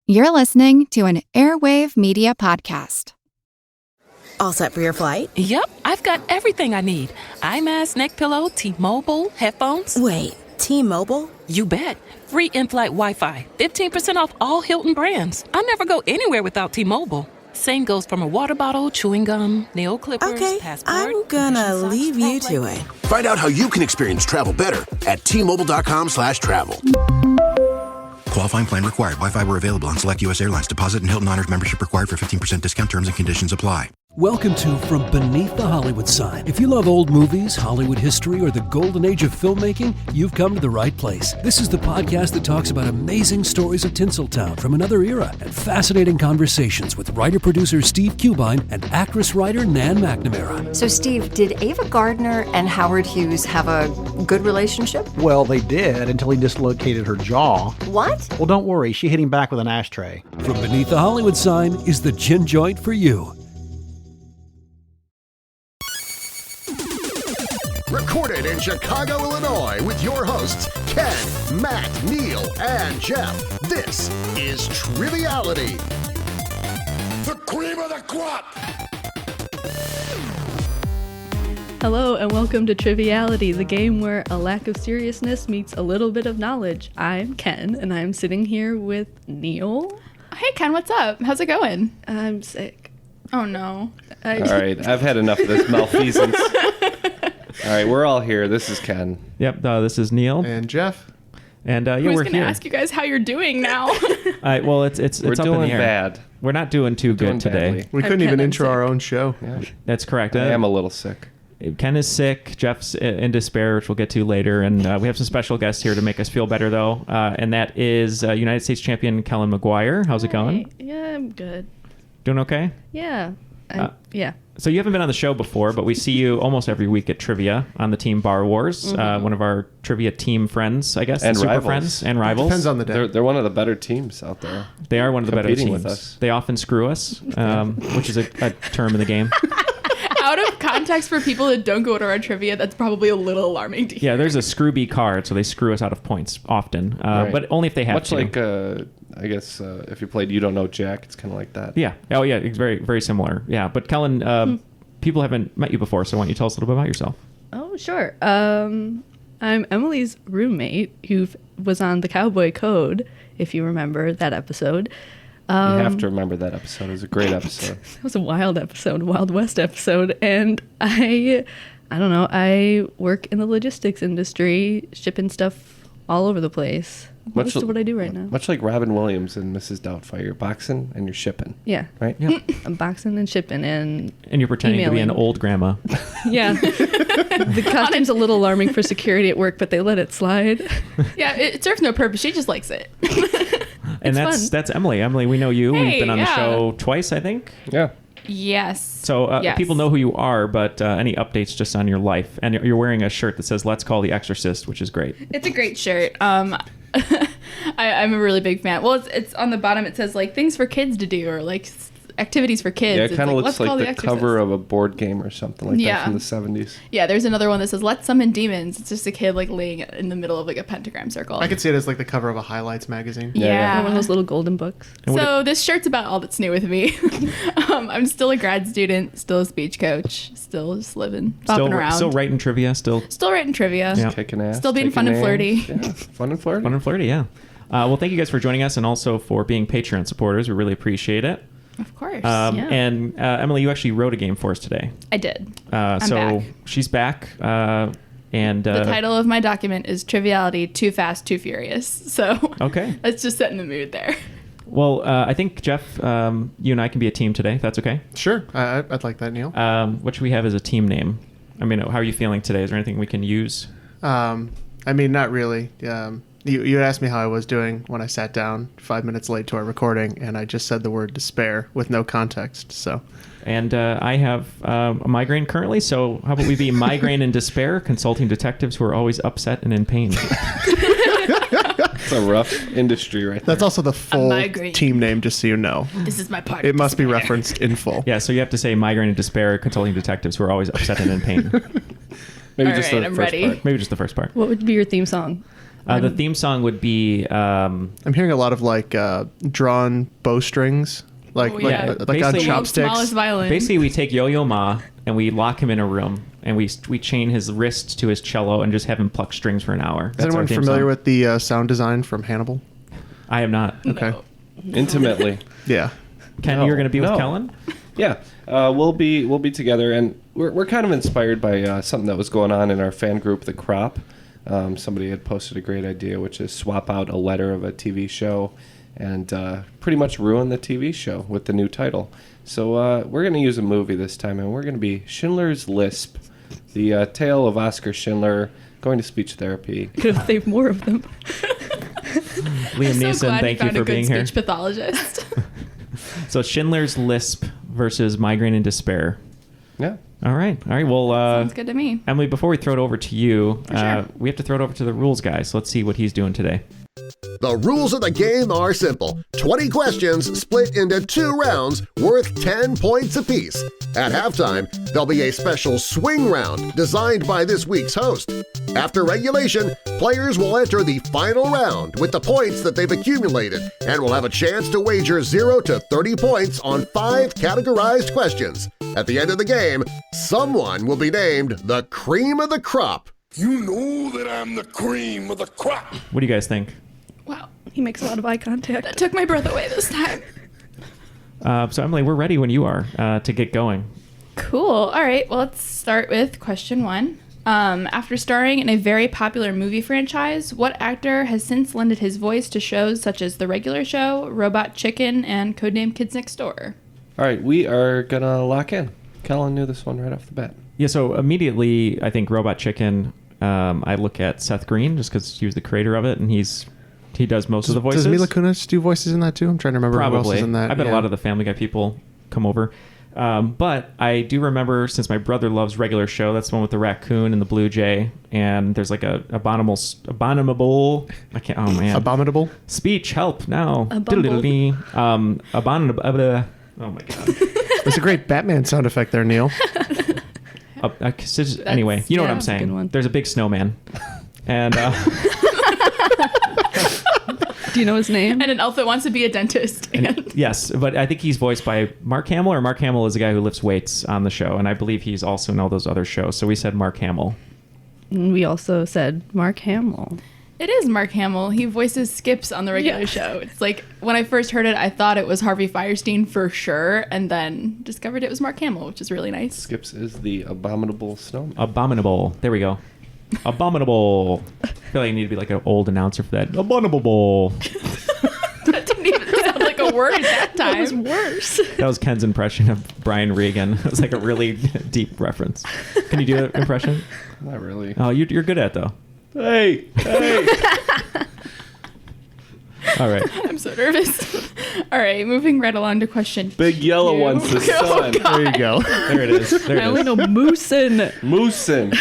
You're listening to an Airwave Media Podcast. All set for your flight? Yep, I've got everything I need. Eye mask, neck pillow, T-Mobile, headphones. Wait, T-Mobile? You bet. Free in-flight Wi-Fi. 15% off all Hilton brands. I never go anywhere without T-Mobile. Same goes for my water bottle, chewing gum, nail clippers, okay, passport. I'm gonna leave you to it. Find out how you can experience travel better at T-Mobile.com/travel. Qualifying plan required. Wi-Fi were available on select U.S. airlines. Deposit and Hilton Honors membership required for 15% discount. Terms and conditions apply. Welcome to From Beneath the Hollywood Sign. If you love old movies, Hollywood history, or the golden age of filmmaking, you've come to the right place. This is the podcast that talks about amazing stories of Tinseltown from another era and fascinating conversations with writer-producer Steve Cubine and actress-writer Nan McNamara. So, Steve, did Ava Gardner and Howard Hughes have a good relationship? Well, they did until he dislocated her jaw. What? Well, don't worry. She hit him back with an ashtray. From Beneath the Hollywood Sign is the gin joint for you. Recorded in Chicago, Illinois, with your hosts, Ken, Matt, Neal, and Jeff. This is Triviality. The cream of the crop! Hello and welcome to Triviality, the game where a lack of seriousness meets a little bit of knowledge. I'm Ken, and I'm sitting here with Neal. Hey Ken, what's up? How's it going? I'm sick. Oh no. All right, I've had enough of this malfeasance. All right, we're all here. This is Ken. Yep, this is Neal. And Jeff. And yeah, we're going to ask you guys how you're doing now. Well, it's we're up doing in the air. bad. We're not doing too good today. Badly. We couldn't even intro our own show. Yeah. That's correct. I am a little sick. Ken is sick. Jeff's in despair, which we'll get to later. And we have some special guests here to make us feel better, though. And that is United States Champion Kellyn Maguire. How's it going? Yeah, I'm good. Doing okay? Yeah. Yeah. So you haven't been on the show before, but we see you almost every week at trivia on the team Bar Wars, one of our trivia team friends, I guess, and super rivals. friends and rivals. Depends on the day. They're one of the better teams out there. They are one of the better Competing teams. with us. They often screw us, which is a term in the game. Out of context for people that don't go to our trivia, that's probably a little alarming to hear. Yeah, there's a screw B card, so they screw us out of points often, Right. but only if they have Much to. like, I guess, if you played You Don't Know Jack, it's kind of like that. Yeah. Oh, yeah. It's very, very similar. Yeah. But Kellyn, people haven't met you before, so why don't you tell us a little bit about yourself? Oh, sure. I'm Emily's roommate who was on the Cowboy Code, if you remember that episode. You have to remember that episode. It was a great episode. It was a wild episode, Wild West episode. And I don't know, I work in the logistics industry, shipping stuff all over the place. Most of what I do right now. Much like Robin Williams and Mrs. Doubtfire. You're boxing and you're shipping. Yeah. Right? Yeah. I'm boxing and shipping and you're pretending to be an old grandma. Yeah. The costume's a little alarming for security at work, but they let it slide. Yeah, it serves no purpose. She just likes it. And that's Emily. Emily, we know you. Hey, We've been on the yeah. show twice, I think. Yeah. Yes. So Yes. people know who you are, but any updates just on your life? And you're wearing a shirt that says "Let's Call the Exorcist," which is great. It's a great shirt. I'm a really big fan. Well, it's on the bottom. It says like things for kids to do or like activities for kids. Yeah, it kind of looks Let's Call like the cover of a board game or something like that from the 70s. Yeah, there's another one that says Let's Summon Demons. It's just a kid like laying in the middle of like a pentagram circle. I could see it as like the cover of a Highlights magazine. Yeah. One of those little golden books. So this shirt's about all that's new with me. I'm still a grad student, still a speech coach, still just living, bopping around. Still writing trivia, still writing trivia. Yeah. Kicking ass. Still being fun and flirty. Yeah, fun and flirty. Fun and flirty, yeah. Well, thank you guys for joining us and also for being Patreon supporters. We really appreciate it. Of course. Yeah. And Emily, you actually wrote a game for us today. I did. I'm back. She's back. And the title of my document is Triviality, Too Fast, Too Furious. So okay. Let's just set in the mood there. Well, I think, Jeff, you and I can be a team today, if that's okay. Sure. I'd like that, Neal. What should we have as a team name? I mean, how are you feeling today? Is there anything we can use? I mean, not really. You asked me how I was doing when I sat down 5 minutes late to our recording, and I just said the word despair with no context. So, and I have a migraine currently, so how about we be Migraine and Despair, consulting detectives who are always upset and in pain. It's a rough industry right there. That's also the full team name, just so you know. This is my part. It must be referenced in full. Yeah, so you have to say Migraine and Despair, consulting detectives who are always upset and in pain. Maybe All just right, the I'm first ready. part. Maybe just the first part. What would be your theme song? The theme song would be... I'm hearing a lot of like drawn bowstrings, like on chopsticks. Smallest violin. Basically, we take Yo-Yo Ma and we lock him in a room and we chain his wrist to his cello and just have him pluck strings for an hour. Is anyone familiar with the sound design from Hannibal? I am not. Okay. No. Intimately. Yeah. Ken, you're going to be with Kellyn? Yeah. We'll be together, and we're kind of inspired by something that was going on in our fan group, The Crop. Somebody had posted a great idea, which is swap out a letter of a TV show and pretty much ruin the TV show with the new title. So we're going to use a movie this time, and we're going to be Schindler's Lisp, the tale of Oskar Schindler going to speech therapy. Could have saved more of them. Liam Neeson, thank you for being here. Speech pathologist. So Schindler's Lisp versus Migraine and Despair. Yeah. All right. Well, sounds good to me. Emily, before we throw it over to you, Sure. we have to throw it over to the rules guy. So let's see what he's doing today. The rules of the game are simple. 20 questions split into 2 rounds worth 10 points apiece. At halftime, there'll be a special swing round designed by this week's host. After regulation, players will enter the final round with the points that they've accumulated and will have a chance to wager 0 to 30 points on 5 categorized questions. At the end of the game, someone will be named the cream of the crop. You know that I'm the cream of the crop. What do you guys think? Wow. He makes a lot of eye contact. That took my breath away this time. So Emily, we're ready when you are to get going. Cool. All right. Well, let's start with question 1. After starring in a very popular movie franchise, what actor has since lended his voice to shows such as The Regular Show, Robot Chicken, and Codename Kids Next Door? All right, we are going to lock in. Kellyn knew this one right off the bat. Yeah, so immediately, I think Robot Chicken, I look at Seth Green just because he was the creator of it, and he does most of the voices. Does Mila Kunis do voices in that too? I'm trying to remember who else is in that. I bet a lot of the Family Guy people come over. But I do remember, since my brother loves Regular Show, that's the one with the raccoon and the blue jay, and there's like abominable. I can't. Oh man. Abominable. Speech help now. Abominable. Abominable. Oh my god. There's a great Batman sound effect there, Neil. Anyway, you know what I'm that's a good saying. one. There's a big snowman, and Do you know his name? And an elf that wants to be a dentist. yes, but I think he's voiced by Mark Hamill, or Mark Hamill is the guy who lifts weights on the show, and I believe he's also in all those other shows. So we said Mark Hamill. And we also said Mark Hamill. It is Mark Hamill. He voices Skips on The Regular Show. It's like, when I first heard it, I thought it was Harvey Firestein for sure, and then discovered it was Mark Hamill, which is really nice. Skips is the abominable snowman. Abominable. There we go. Abominable. I feel like I need to be like an old announcer for that. Abominable. That didn't even sound like a word at that time. That was worse. That was Ken's impression of Brian Regan. It was like a really deep reference. Can you do an impression? Not really. Oh, you're good at it, though. Hey. All right. I'm so nervous. All right, moving right along to question Big yellow 2. one's the sun. There you go. There it is. There I it only is. know Moosin. Moosin.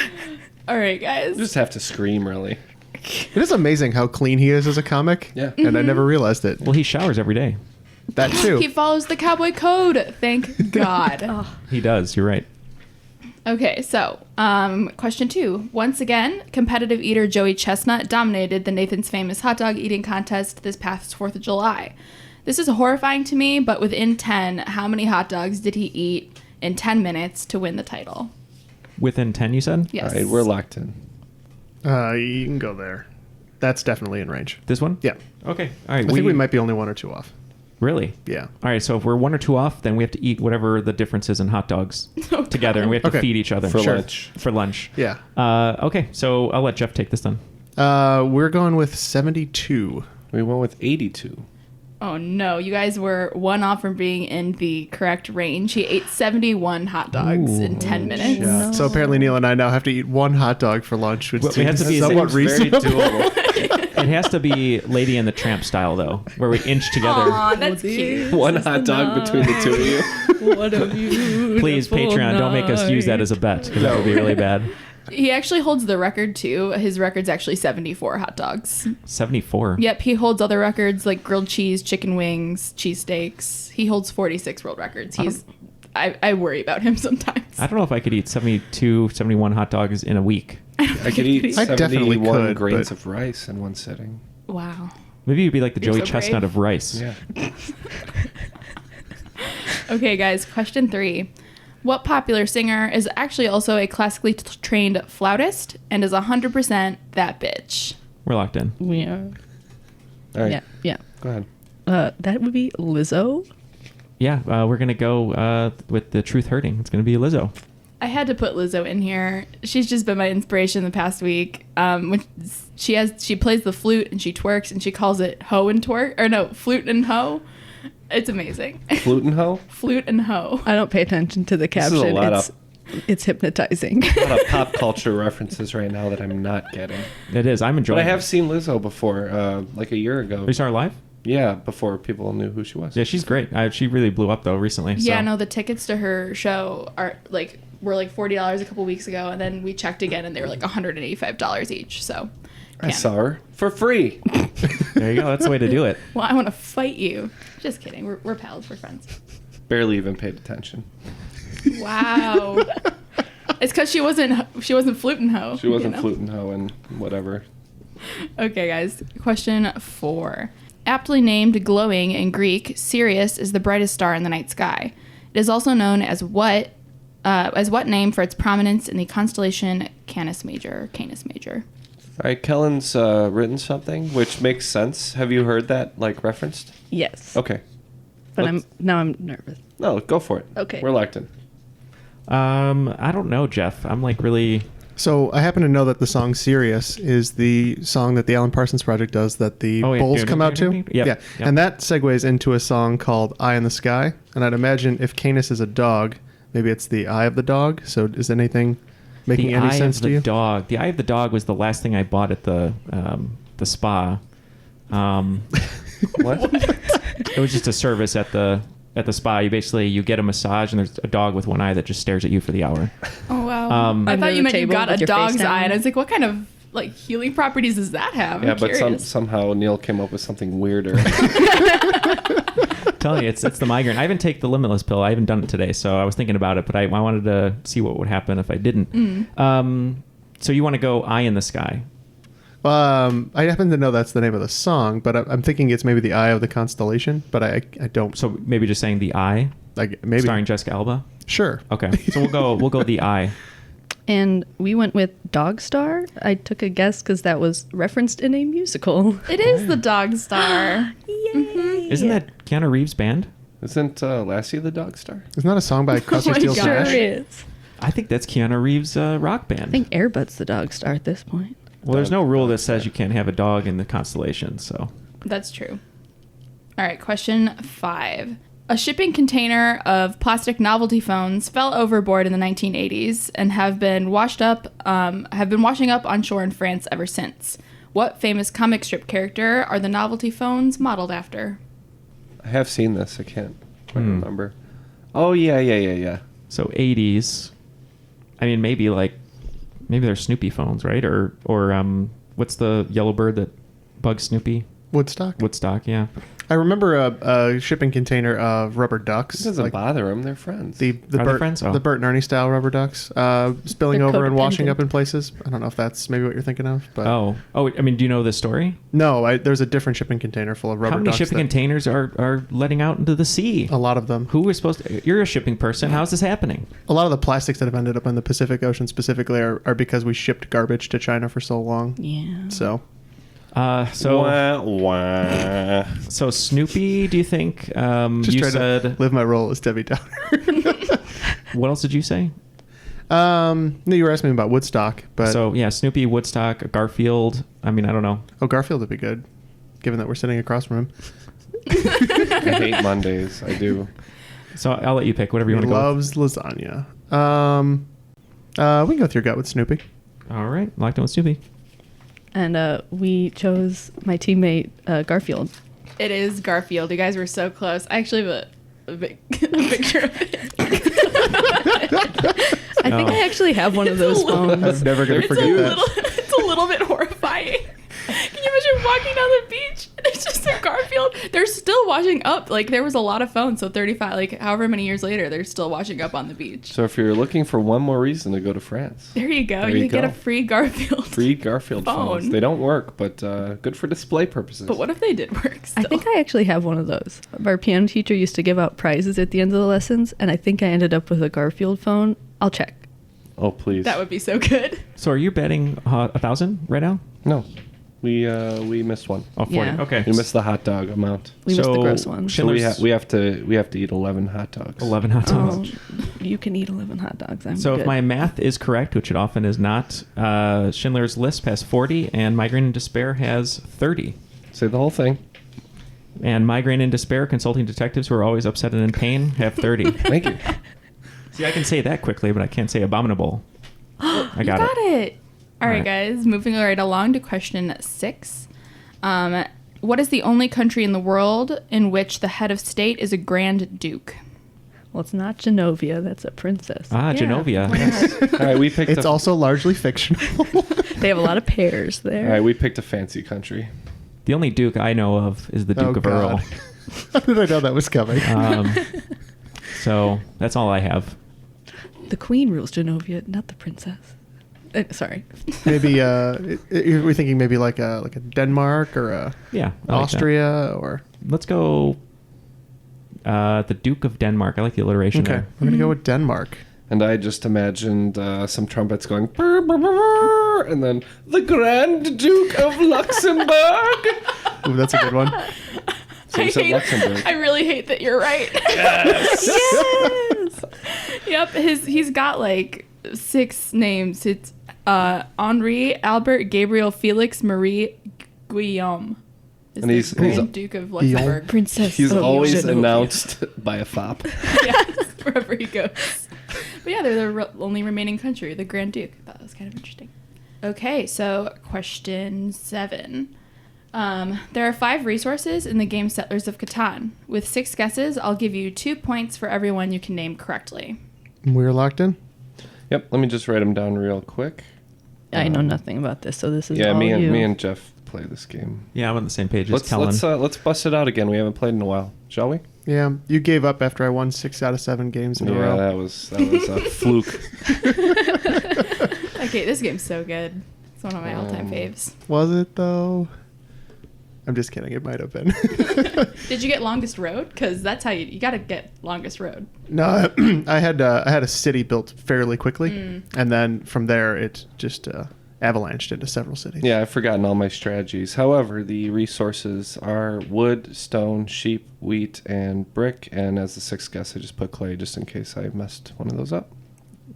All right, guys. You just have to scream, really. It is amazing how clean he is as a comic. Yeah. And I never realized it. Well, he showers every day. That too. He follows the cowboy code. Thank God. He does. You're right. Okay, so question 2. Once again, competitive eater Joey Chestnut dominated the Nathan's Famous hot dog eating contest this past 4th of July. This is horrifying to me, but within 10, how many hot dogs did he eat in 10 minutes to win the title? Within 10, you said? Yes. All right, we're locked in. You can go there. That's definitely in range. This one? Yeah. Okay. All right. I think we might be only 1 or 2 off. Really? Yeah. All right. So if we're 1 or 2 off, then we have to eat whatever the difference is in hot dogs together, and we have to feed each other For lunch. For lunch. Yeah. Okay. So I'll let Jeff take this then. We're going with 72. We went with 82. Oh no, you guys were 1 off from being in the correct range. He ate 71 hot dogs in 10 minutes. Yeah. So apparently Neil and I now have to eat 1 hot dog for lunch, which Well, we have seems to be somewhat very reasonable. doable. It has to be Lady and the Tramp style, though, where we inch together. Aw, that's cute. One hot dog between the 2 of you. What a beautiful Please, Patreon, don't make us use that as a bet, because that would be really bad. He actually holds the record too. His record's actually 74 hot dogs. 74. Yep, he holds other records like grilled cheese, chicken wings, cheesesteaks. He holds 46 world records. I worry about him sometimes. I don't know if I could eat 72, 71 hot dogs in a week. I could eat I definitely 71 could, grains but- of rice in one sitting. Wow. Maybe you'd be like the You're Joey so Chestnut brave. of rice. Yeah. Okay, guys, question 3. What popular singer is actually also a classically trained flautist and is 100% that bitch? We're locked in. We are. All right. Yeah. Go ahead. That would be Lizzo. Yeah, we're going to go with the truth hurting. It's going to be Lizzo. I had to put Lizzo in here. She's just been my inspiration the past week. When she plays the flute and she twerks and she calls it hoe and twerk, or no, flute and hoe. It's amazing. Flute and hoe? Flute and hoe. I don't pay attention to the This is a caption. lot It's hypnotizing. A lot of pop culture references right now that I'm not getting. It is. I'm enjoying But I have it. seen Lizzo before, like a year ago. You saw her live? Yeah, before people knew who she was. Yeah, she's great. She really blew up, though, recently. Yeah, so. no, the tickets to her show were like $40 a couple weeks ago, and then we checked again, and they were like $185 each. So I saw her for free. There you go. That's the way to do it. Well, I want to fight you. Just kidding. We're pals. We're friends. Barely even paid attention. Wow. It's because she wasn't fluting hoe. She wasn't fluting hoe and whatever. Okay, guys. Question 4. Aptly named glowing in Greek, Sirius is the brightest star in the night sky. It is also known as what name for its prominence in the constellation Canis Major? All right, Kellyn's written something, which makes sense. Have you heard that, referenced? Yes. Okay. But I'm nervous. No, go for it. Okay. We're locked in. I don't know, Jeff. I'm really... So I happen to know that the song "Serious" is the song that the Alan Parsons Project does that the Bulls come out to. Yep. Yeah, Yep. and that segues into a song called "Eye in the Sky." And I'd imagine if Canis is a dog, maybe it's the eye of the dog. So is anything making any sense to you? The eye of the dog. The eye of the dog was the last thing I bought at the spa. What? It was just a service at the spa. You get a massage and there's a dog with one eye that just stares at you for the hour. Oh, wow. I Under thought the you meant you table got with a your face dog's down. eye, and I was like, what kind of healing properties does that have? I'm Yeah, but curious. somehow Neal came up with something weirder. I'm telling you, it's the migraine. I haven't taken the Limitless pill. I haven't done it today, so I was thinking about it, but I wanted to see what would happen if I didn't. So you want to go Eye in the Sky? I happen to know that's the name of the song, but I'm thinking it's maybe the Eye of the Constellation. But I don't. So maybe just saying the Eye, maybe starring Jessica Alba. Sure. Okay, so we'll go the Eye. And we went with Dog Star. I took a guess because that was referenced in a musical. It is the dog star. Yay! Isn't that Keanu Reeves' band? Isn't Lassie the dog star? Isn't that a song by Crosby, my Stills, God. and Nash? Sure is. I think that's Keanu Reeves' rock band. I think Airbud's the dog star at this point. Well, there's no rule that says you can't have a dog in the constellation, so. That's true. All right, question 5. A shipping container of plastic novelty phones fell overboard in the 1980s and have been washing up on shore in France ever since. What famous comic strip character are the novelty phones modeled after? I have seen this. I can't quite remember. Oh, yeah. So 80s. I mean, maybe they're Snoopy phones, right? Or what's the yellow bird that bugs Snoopy? Woodstock. Woodstock, yeah. I remember a shipping container of rubber ducks. This doesn't bother them. They're friends. The Are they Bert, friends? Oh. the Bert and Ernie style rubber ducks spilling They're over and washing codependent. up in places. I don't know if that's maybe what you're thinking of. But Oh, I mean, do you know this story? no, there's a different shipping container full of rubber How many ducks. shipping containers are letting out into the sea? A lot of them. Who is supposed to... You're a shipping person. How's this happening? A lot of the plastics that have ended up in the Pacific Ocean specifically are because we shipped garbage to China for so long. Yeah. So So Snoopy, do you think just you try said... to live my role as Debbie Downer. What else did you say? No, you were asking me about Woodstock, but So, yeah, Snoopy, Woodstock, Garfield. I mean, I don't know. Garfield would be good, given that we're sitting across from him. I hate Mondays. I do. So I'll let you pick whatever you He want to go with. loves lasagna. We can go with your gut with Snoopy. All right, locked in with Snoopy. And we chose my teammate Garfield. It is Garfield. You guys were so close. I actually have a picture of it. I think I actually have one of those phones. I'm never going to forget that. It's a little bit horrifying. Can you imagine walking down the beach and there's just said Garfield. They're still washing up. Like, there was a lot of phones, so 35, like, however many years later, they're still washing up on the beach. So if you're looking for one more reason to go to France. There you go. There You you get go. a free Garfield. Free Garfield phone. phones. They don't work, but good for display purposes. But what if they did work still? I think I actually have one of those. Our piano teacher used to give out prizes at the end of the lessons, and I think I ended up with a Garfield phone. I'll check. Oh, please. That would be so good. So are you betting 1,000 right now? No. We missed one. Oh, 40. Yeah. Okay. We missed the hot dog amount. We missed the gross one. So we have to eat 11 hot dogs. 11 hot dogs. Oh, you can eat 11 hot dogs. I'm So good. if my math is correct, which it often is not, Schindler's List has 40 and Migraine and Despair has 30. Say the whole thing. And Migraine and Despair, consulting detectives who are always upset and in pain, have 30. Thank you. See, I can say that quickly, but I can't say abominable. I got it. All right, All right. guys. Moving right along to question 6. What is the only country in the world in which the head of state is a Grand Duke? Well, it's not Genovia. That's a princess. Genovia. All right, we picked. It's also largely fictional. They have a lot of pears there. All right, we picked a fancy country. The only Duke I know of is the Duke of Earl. How did I know that was coming? So that's all I have. The queen rules Genovia, not the princess. Sorry. Maybe we're thinking maybe like a Denmark or a I like Austria or. Let's go. The Duke of Denmark. I like the alliteration Okay, there. we're gonna go with Denmark. And I just imagined some trumpets going, brr, brr, brr, brr, and then the Grand Duke of Luxembourg. Ooh, that's a good one. So we said Luxembourg. I really hate that you're right. Yes. Yes. Yep. He's got like 6 names. It's Henri, Albert, Gabriel, Felix, Marie, Guillaume. And he's Grand Duke of Luxembourg. Princess. He's always Genovia. announced by a fop. Yes, wherever he goes. But yeah, they're the only remaining country, the Grand Duke. I thought that was kind of interesting. Okay, so question 7. There are 5 resources in the game Settlers of Catan. With 6 guesses, I'll give you 2 points for every one you can name correctly. We're locked in. Yep. Let me just write them down real quick. I know nothing about this, so this is Yeah, all me you. and Jeff play this game. Yeah, I'm on the same page as Kellyn. Let's bust it out again. We haven't played in a while, shall we? Yeah, you gave up after I won 6 out of 7 games in a Yeah, row. that was a fluke. Okay, this game's so good. It's one of my all-time faves. Was it though? I'm just kidding. It might have been. Did you get Longest Road? Because that's how you got to get Longest Road. No, I had a city built fairly quickly, and then from there it just avalanched into several cities. Yeah, I've forgotten all my strategies. However, the resources are wood, stone, sheep, wheat, and brick. And as the 6th guess, I just put clay just in case I messed one of those up.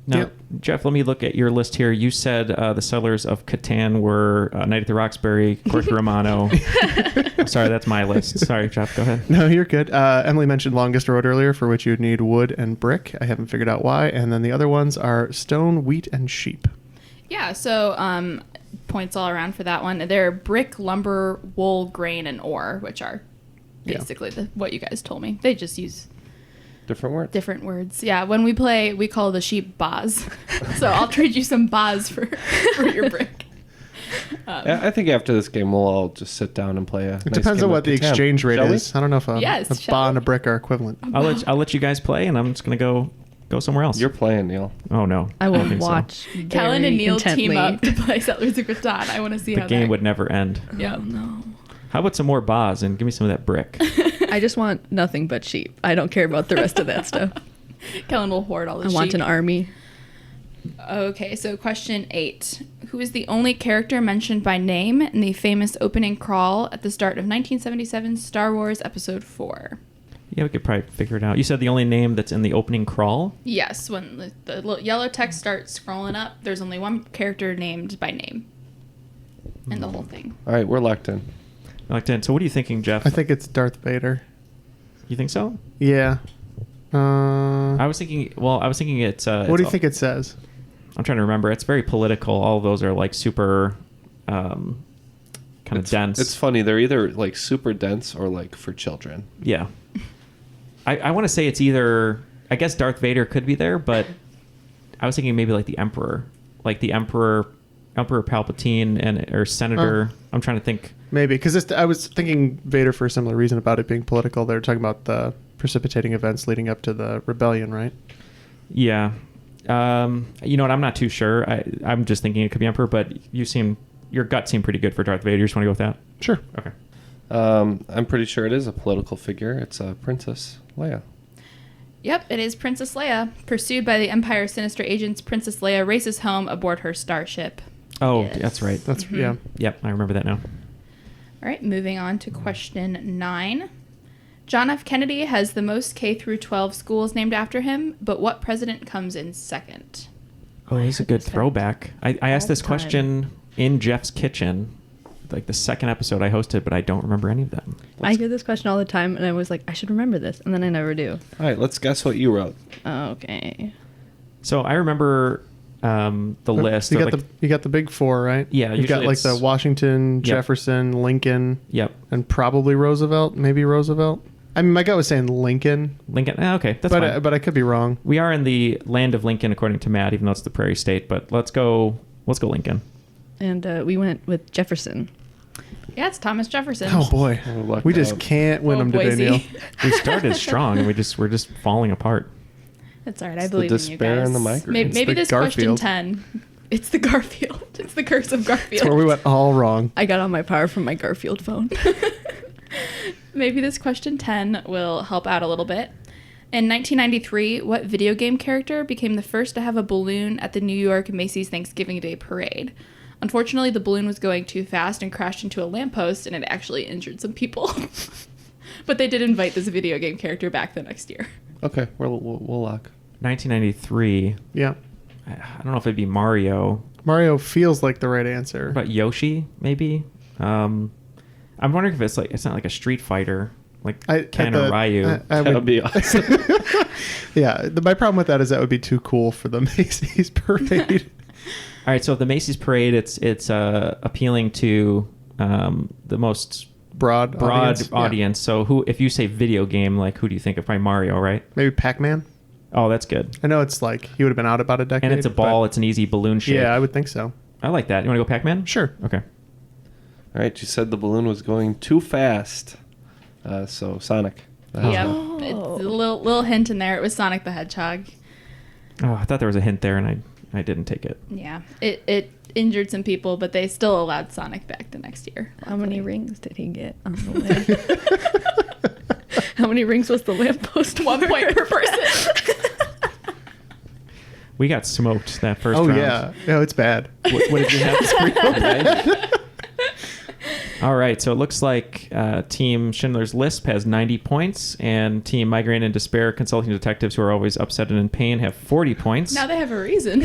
Now, Jeff, let me look at your list here. You said the Settlers of Catan were Night at the Roxbury, Corte Romano. Sorry, that's my list. Sorry, Jeff, go ahead. No, you're good. Emily mentioned Longest Road earlier, for which you'd need wood and brick. I haven't figured out why. And then the other ones are stone, wheat, and sheep. Yeah, so points all around for that one. They're brick, lumber, wool, grain, and ore, which are basically what you guys told me. They just use different words. Yeah, when we play, we call the sheep baz. So I'll trade you some baz for your brick. Yeah, I think after this game, we'll all just sit down and play a It depends on what the exchange rate is. I don't know if a ba and a brick are equivalent. I'll let you guys play, and I'm just gonna go somewhere else. You're playing, Neal. Oh no, I will don't think so. watch. Kellyn and Neal intently. team up to play Settlers of Catan. I want to see The how game that would never end. Yeah. No. How about some more Boz and give me some of that brick? I just want nothing but sheep. I don't care about the rest of that stuff. Kellyn will hoard all the I sheep. want an army. Okay, so question 8. Who is the only character mentioned by name in the famous opening crawl at the start of 1977 Star Wars Episode 4? Yeah, we could probably figure it out. You said the only name that's in the opening crawl? Yes, when the little yellow text starts scrolling up, there's only one character named by name in the whole thing. All right, we're locked in. Locked in. So what are you thinking, Jeff? I think it's Darth Vader. You think so? Yeah. I was thinking it's... what do you think it says? I'm trying to remember. It's very political. All of those are like super kind of dense. It's funny. They're either like super dense or like for children. Yeah. I want to say it's either... I guess Darth Vader could be there, but I was thinking maybe like the Emperor. Like the Emperor Emperor Palpatine or Senator. I'm trying to think. Maybe, because I was thinking Vader for a similar reason about it being political. They were talking about the precipitating events leading up to the rebellion, right? Yeah. You know what? I'm not too sure. I'm just thinking it could be Emperor, but your gut seemed pretty good for Darth Vader. You just want to go with that? Sure. Okay. I'm pretty sure it is a political figure. It's Princess Leia. Yep, it is Princess Leia. Pursued by the Empire's sinister agents, Princess Leia races home aboard her starship. Oh, that's right. Yeah. Yep, I remember that now. All right, moving on to question 9. John F. Kennedy has the most K-12 schools named after him, but what president comes in second? Oh, this is a good throwback. I asked this question in Jeff's kitchen, like the second episode I hosted, but I don't remember any of them. I get this question all the time, and I was like, I should remember this, and then I never do. All right, let's guess what you wrote. Okay. So I remember the list. You got the big four, right? Yeah, you got like the Washington, Jefferson, Lincoln, and probably Roosevelt. Maybe Roosevelt. I mean, my gut was saying Lincoln. Okay, that's fine. But I could be wrong. We are in the land of Lincoln, according to Matt, even though it's the Prairie State. But let's go Lincoln. And we went with Jefferson. Yeah, it's Thomas Jefferson. Oh boy, we just can't win them today, Neil. We started strong, and we're just falling apart. That's all right. I believe in you guys. And the migraine. Maybe this question 10. It's the Garfield. It's the curse of Garfield. That's where we went all wrong. I got all my power from my Garfield phone. Maybe this question 10 will help out a little bit. In 1993, what video game character became the first to have a balloon at the New York Macy's Thanksgiving Day Parade? Unfortunately, the balloon was going too fast and crashed into a lamppost, and it actually injured some people. But they did invite this video game character back the next year. Okay, we'll lock. 1993. Yeah. I don't know if it'd be Mario. Mario feels like the right answer. But Yoshi, maybe? I'm wondering if it's not like a Street Fighter, like Ken or Ryu. That would be awesome. Yeah, my problem with that is that would be too cool for the Macy's parade. All right, so the Macy's parade, it's appealing to the most broad audience. Yeah. So if you say video game, like who do you think of? Probably Mario, right? Maybe Pac-Man. Oh, that's good. I know it's like he would have been out about a decade. And it's a ball. It's an easy balloon shape. Yeah, I would think so. I like that. You want to go Pac-Man? Sure. Okay. All right, you said the balloon was going too fast. So Sonic. Yep. It's a little hint in there. It was Sonic the Hedgehog. Oh, I thought there was a hint there, and I didn't take it. Yeah. It injured some people, but they still allowed Sonic back the next year. How many rings did he get on the way? How many rings was the lamppost? 1 point per person. We got smoked that first round. round. Oh, yeah. No, it's bad. What did you have? It's real bad. All right, so it looks like Team Schindler's List has 90 points, and Team Migraine and Despair Consulting Detectives, who are always upset and in pain, have 40 points. Now they have a reason.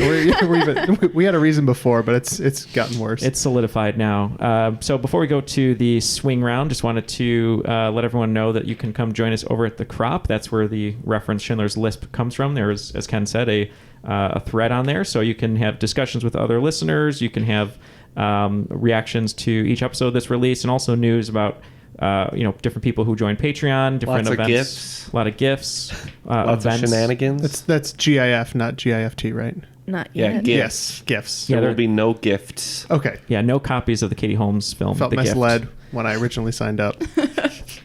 We had a reason before, but it's gotten worse. It's solidified now. So before we go to the swing round, just wanted to let everyone know that you can come join us over at The Crop. That's where the reference Schindler's List comes from. There is, as Ken said, a thread on there, so you can have discussions with other listeners. You can have reactions to each episode that's released, and also news about different people who join Patreon, different Lots events, of gifts. a lot of gifts, lots events. of shenanigans. That's GIF, not GIFT, right? Not Yeah, yet. gifts. Yes, gifts. There will be no gifts. Okay. Yeah, no copies of the Katie Holmes film. Felt The misled Gift. when I originally signed up.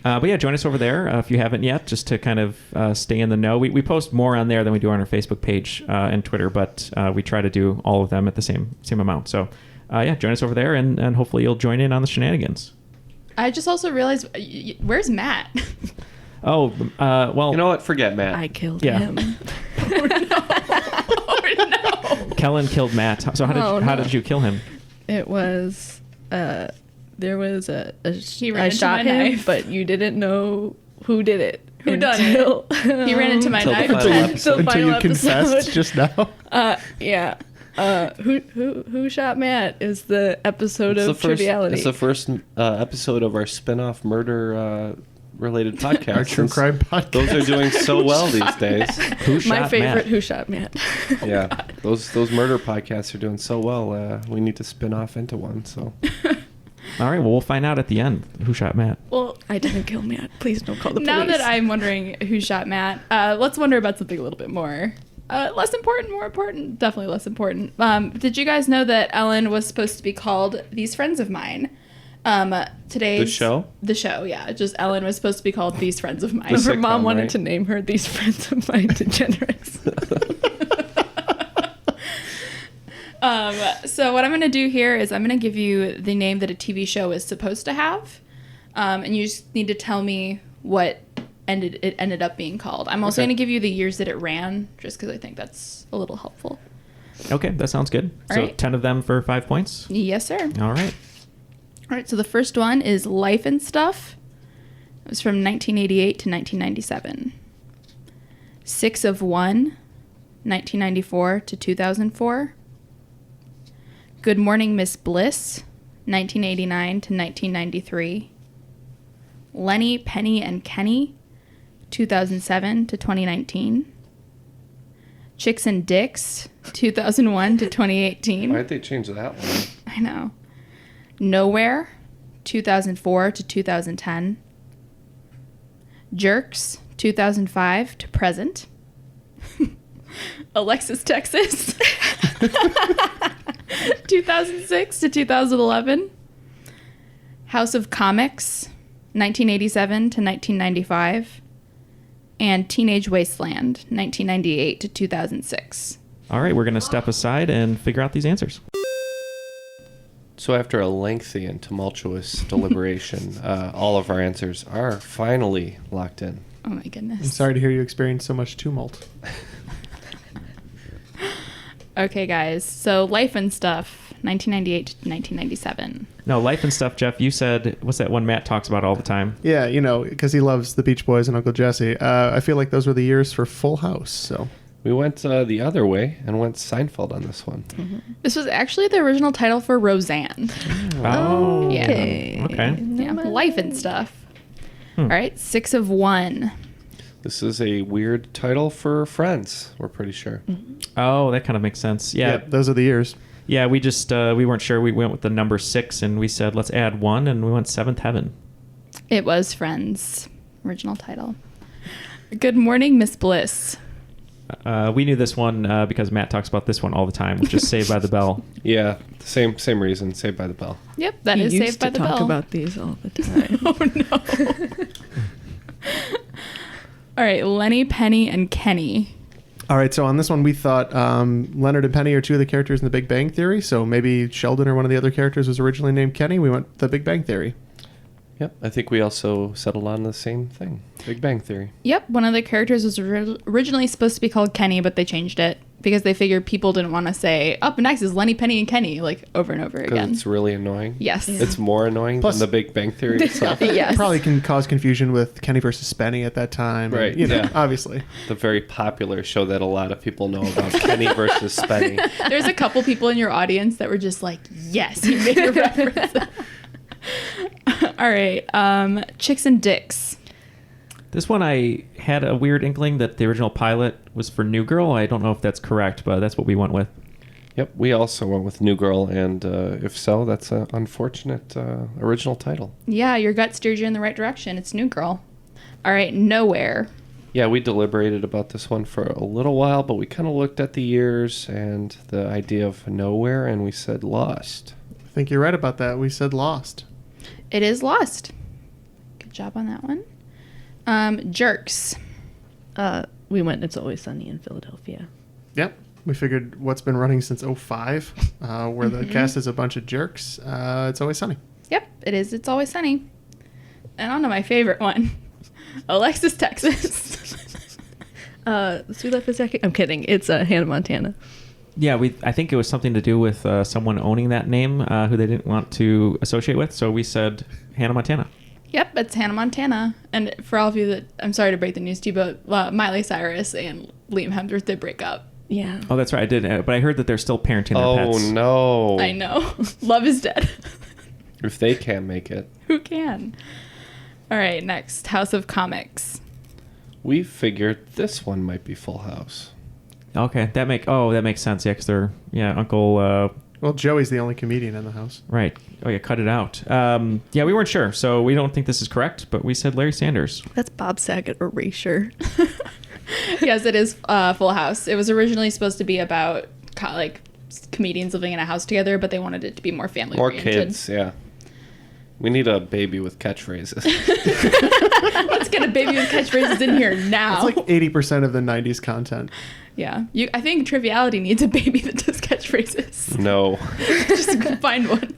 But yeah, join us over there if you haven't yet, just to kind of stay in the know. We post more on there than we do on our Facebook page and Twitter, but we try to do all of them at the same amount. So yeah, join us over there, and hopefully you'll join in on the shenanigans. I just also realized, where's Matt? Oh, well. You know what? Forget Matt. I killed Yeah. him. Kellyn killed Matt. So how did you kill him? It was there was I into shot my him, knife. but you didn't know who did it. Who done it? He ran into my knife. Until you confessed just now. Yeah. Who shot Matt is the episode of Triviality. It's the first episode of our spin-off murder related podcast. Our true crime podcast. Those are doing so well these days. My favorite, Who Shot Matt? Yeah, those murder podcasts are doing so well. We need to spin off into one. So, all right. Well, we'll find out at the end who shot Matt. Well, I didn't kill Matt. Please don't call the police. Now that I'm wondering who shot Matt, let's wonder about something a little bit more Less important, more important, definitely less important. Did you guys know that Ellen was supposed to be called These Friends of Mine? Today's the show, yeah. Just Ellen was supposed to be called These Friends of Mine. Her mom wanted to name her These Friends of Mine DeGeneres. So what I'm going to do here is I'm going to give you the name that a TV show is supposed to have, and you just need to tell me what it ended up being called. I'm also going to give you the years that it ran, just because I think that's a little helpful. Okay, that sounds good. All so right. 10 of them for 5 points? Yes, sir. All right. All right, so the first one is Life and Stuff. It was from 1988 to 1997. 6 of 1, 1994 to 2004. Good Morning Miss Bliss, 1989 to 1993. Lenny, Penny, and Kenny, 2007 to 2019. Chicks and Dicks, 2001 to 2018. Why'd they change that one? I know. Nowhere, 2004 to 2010. Jerks, 2005 to present. Alexis, Texas, 2006 to 2011. House of Comics, 1987 to 1995. And Teenage Wasteland, 1998 to 2006. All right, we're going to step aside and figure out these answers. So after a lengthy and tumultuous deliberation, all of our answers are finally locked in. Oh my goodness. I'm sorry to hear you experience so much tumult. Okay, guys. So Life and Stuff, 1998 to 1997. No, Life and Stuff, Jeff, you said, what's that one Matt talks about all the time? Yeah, you know, because he loves the Beach Boys and Uncle Jesse. I feel like those were the years for Full House, so... We went the other way and went Seinfeld on this one. Mm-hmm. This was actually the original title for Roseanne. Oh, yeah. Okay. Yeah, Life and Stuff. All right, 6 of 1. This is a weird title for Friends, we're pretty sure. Oh, that kind of makes sense. Yeah. Yep, those are the years. Yeah, we just, we weren't sure. We went with the number 6 and we said, let's add 1, and we went Seventh Heaven. It was Friends, original title. Good Morning, Miss Bliss. We knew this one because Matt talks about this one all the time, which is Saved by the Bell. Yeah, same reason, Saved by the Bell. Yep, that is Saved by the Bell. He used to talk about these all the time. Oh, no. All right, Lenny, Penny, and Kenny. All right, so on this one, we thought Leonard and Penny are two of the characters in The Big Bang Theory, so maybe Sheldon or one of the other characters was originally named Kenny. We went The Big Bang Theory. Yep, I think we also settled on the same thing, Big Bang Theory. Yep, one of the characters was originally supposed to be called Kenny, but they changed it because they figured people didn't want to say, up next is Lenny, Penny, and Kenny, like over and over again. Because it's really annoying. Yes. Yeah. It's more annoying than The Big Bang Theory itself. Yes. Probably can cause confusion with Kenny versus Spenny at that time. Right, And, you know, yeah. obviously. The very popular show that a lot of people know about, Kenny versus Spenny. There's a couple people in your audience that were just like, yes, he made a reference. All right, Chicks and Dicks. This one, I had a weird inkling that the original pilot was for New Girl. I don't know if that's correct, but that's what we went with. Yep, we also went with New Girl, and if so, that's an unfortunate original title. Yeah, your gut steered you in the right direction. It's New Girl. All right, Nowhere. Yeah, we deliberated about this one for a little while, but we kind of looked at the years and the idea of Nowhere, and we said Lost. I think you're right about that. We said Lost. It is Lost. Good job on that one. Jerks. We went It's Always Sunny in Philadelphia. Yep. We figured what's been running since 2005, where the cast is a bunch of jerks. It's Always Sunny. Yep, it is. It's Always Sunny. And on to my favorite one. Alexis, Texas. Sweet Life is I'm kidding. It's Hannah Montana. Yeah, I think it was something to do with someone owning that name who they didn't want to associate with, so we said Hannah Montana. Yep, it's Hannah Montana. And for all of you that, I'm sorry to break the news to you, but Miley Cyrus and Liam Hemsworth did break up. Yeah. Oh, that's right, I did. But I heard that they're still parenting their pets. Oh, no. I know. Love is dead. If they can't make it. Who can? All right, next, House of Comics. We figured this one might be Full House. Okay, that makes sense. Yeah, because they're Uncle. Well, Joey's the only comedian in the house. Right. Oh yeah, cut it out. Yeah, we weren't sure, so we don't think this is correct, but we said Larry Sanders. That's Bob Saget erasure. Yes, it is Full House. It was originally supposed to be about comedians living in a house together, but they wanted it to be more family oriented. More kids, yeah. We need a baby with catchphrases. Let's get a baby with catchphrases in here now. It's like 80% of the 90s content. Yeah. I think Triviality needs a baby that does catchphrases. No. Just find one.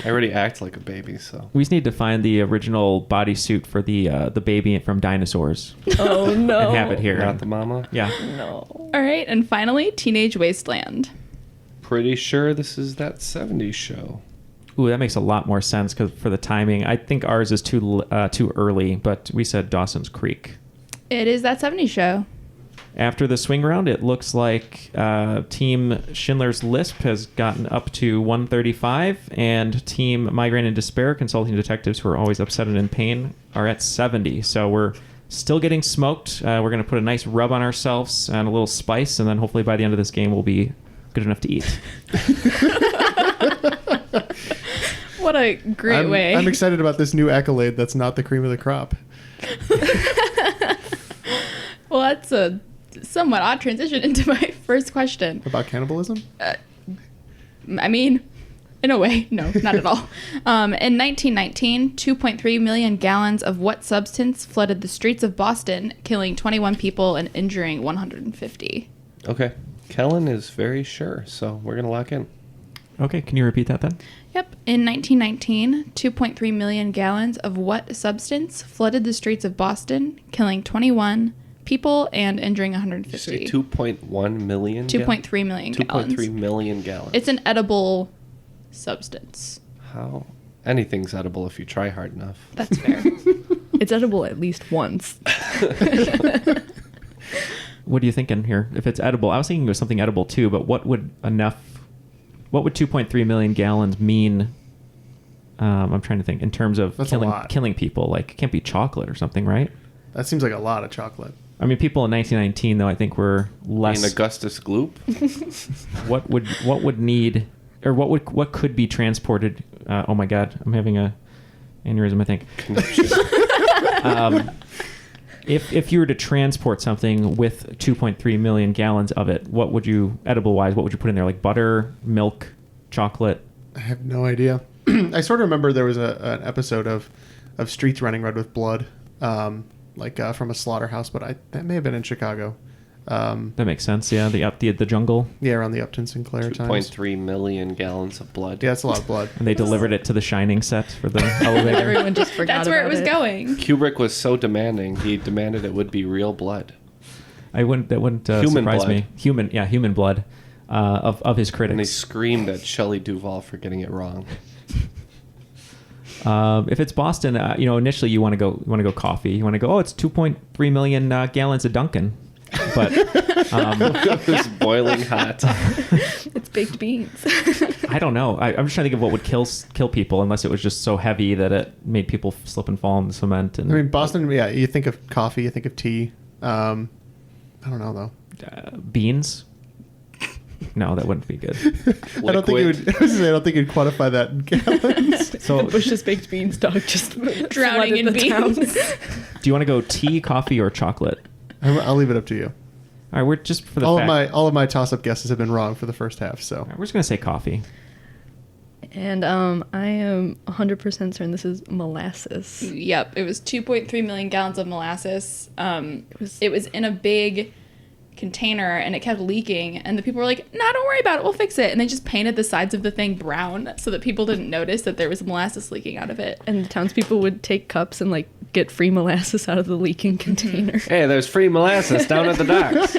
I already act like a baby, so. We just need to find the original bodysuit for the baby from Dinosaurs. Oh, no. And have it here. Not the mama? Yeah. No. All right. And finally, Teenage Wasteland. Pretty sure this is that 70s show. Ooh, that makes a lot more sense for the timing. I think ours is too early, but we said Dawson's Creek. It is that 70s show. After the swing round, it looks like Team Schindler's Lisp has gotten up to 135, and Team Migraine and Despair, consulting detectives who are always upset and in pain, are at 70. So we're still getting smoked. We're going to put a nice rub on ourselves and a little spice, and then hopefully by the end of this game, we'll be good enough to eat. What a great way. I'm excited about this new accolade that's not the cream of the crop. Well, that's a somewhat odd transition into my first question. About cannibalism? I mean, in a way, no, not at all. In 1919, 2.3 million gallons of what substance flooded the streets of Boston, killing 21 people and injuring 150? Okay. Kellyn is very sure, so we're going to lock in. Okay, can you repeat that then? Yep. In 1919, 2.3 million gallons of what substance flooded the streets of Boston, killing 21 people and injuring 150? Did you say 2.1 million? 2.3 million gallons. 2.3 million gallons. It's an edible substance. How? Anything's edible if you try hard enough. That's fair. It's edible at least once. What are you thinking here? If it's edible, I was thinking it was something edible too, but what would 2.3 million gallons mean? I'm trying to think in terms of killing people. Like, it can't be chocolate or something, right? That seems like a lot of chocolate. I mean, people in 1919, though, I think were less. In Augustus Gloop? What would need, or what could be transported? Oh my God, I'm having a aneurysm, I think. If you were to transport something with 2.3 million gallons of it, what would you, edible-wise, what would you put in there? Like butter, milk, chocolate? I have no idea. I sort of remember there was an episode of Streets Running Red with Blood, from a slaughterhouse, but that may have been in Chicago. That makes sense, yeah. The jungle. Yeah, around the Upton Sinclair times. 2.3 million gallons of blood. Yeah, that's a lot of blood. And they delivered it to the Shining set for the elevator. Everyone just forgot That's where it was going. Kubrick was so demanding, he demanded it would be real blood. That wouldn't human surprise blood. me. Human blood of his critics. And they screamed at Shelley Duvall for getting it wrong. If it's Boston, initially you want to go coffee. You want to go, oh, it's 2.3 million gallons of Dunkin'. But it's boiling hot. It's baked beans. I don't know. I'm just trying to think of what would kill people, unless it was just so heavy that it made people slip and fall in the cement. And I mean, Boston. Yeah, you think of coffee, you think of tea. I don't know though. Beans. No, that wouldn't be good. I don't think you'd quantify that in gallons. So Bush's baked beans dog just drowning in beans. Do you want to go tea, coffee, or chocolate? I'll leave it up to you. All right, we're just for the all of my toss-up guesses have been wrong for the first half. So we're just gonna say coffee. And I am 100% certain this is molasses. Yep, it was 2.3 million gallons of molasses. It was in a big container and it kept leaking, and the people were like, "No, don't worry about it. We'll fix it." And they just painted the sides of the thing brown so that people didn't notice that there was molasses leaking out of it. And the townspeople would take cups and get free molasses out of the leaking container. Hey, there's free molasses down at the docks.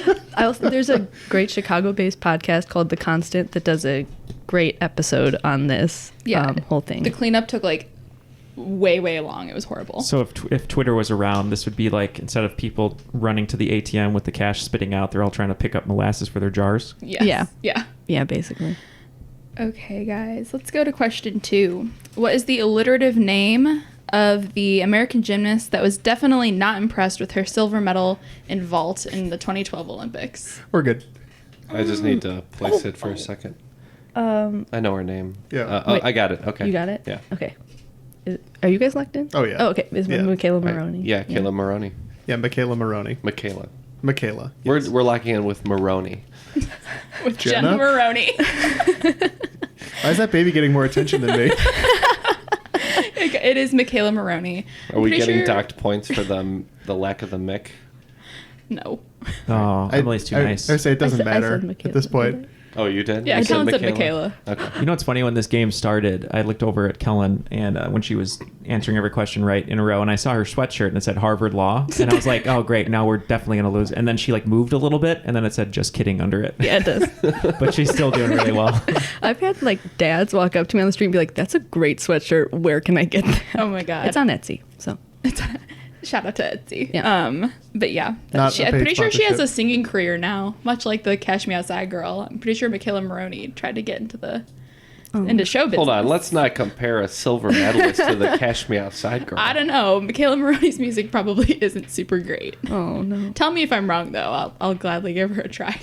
There's a great Chicago-based podcast called The Constant that does a great episode on this whole thing. The cleanup took way long. It was horrible. So if Twitter was around, this would be like, instead of people running to the ATM with the cash spitting out, they're all trying to pick up molasses for their jars. Yes. Yeah, basically. Okay, guys, let's go to question 2. What is the alliterative name of the American gymnast that was definitely not impressed with her silver medal in vault in the 2012 Olympics? We're good. I just need to place it for a second. I know her name. Yeah. I got it. Okay. You got it? Yeah. Okay. Are you guys locked in? Oh, yeah. Oh, okay. It's Michaela Maroney. Yeah, Kayla Maroney. Yeah, Michaela Maroney. Michaela. Michaela. We're locking in with Maroney. With Jenna? Jenna Maroney. Why is that baby getting more attention than me? It is Michaela Maroney. Are we getting docked points for the lack of the Mick? No. Oh, Emily's too nice. I say it doesn't I matter said at this point. Oh, you did? Yeah, You Kellyn said Michaela. Okay. You know what's funny? When this game started, I looked over at Kellyn, and when she was answering every question right in a row, and I saw her sweatshirt, and it said Harvard Law, and I was like, oh, great, now we're definitely going to lose. And then she like moved a little bit, and then it said just kidding under it. Yeah, it does. But she's still doing really well. I've had like dads walk up to me on the street and be like, that's a great sweatshirt. Where can I get that? Oh my God. It's on Etsy. So Shout out to Etsy. Yeah. But yeah, Not a I'm paid pretty sure she has sponsorship. a singing career now, much like the Cash Me Outside girl. I'm pretty sure Michaela Maroney tried to get into show business. Hold on, let's not compare a silver medalist to the Cash Me Outside girl. I don't know. Michaela Maroney's music probably isn't super great. Oh no. Tell me if I'm wrong though. I'll gladly give her a try.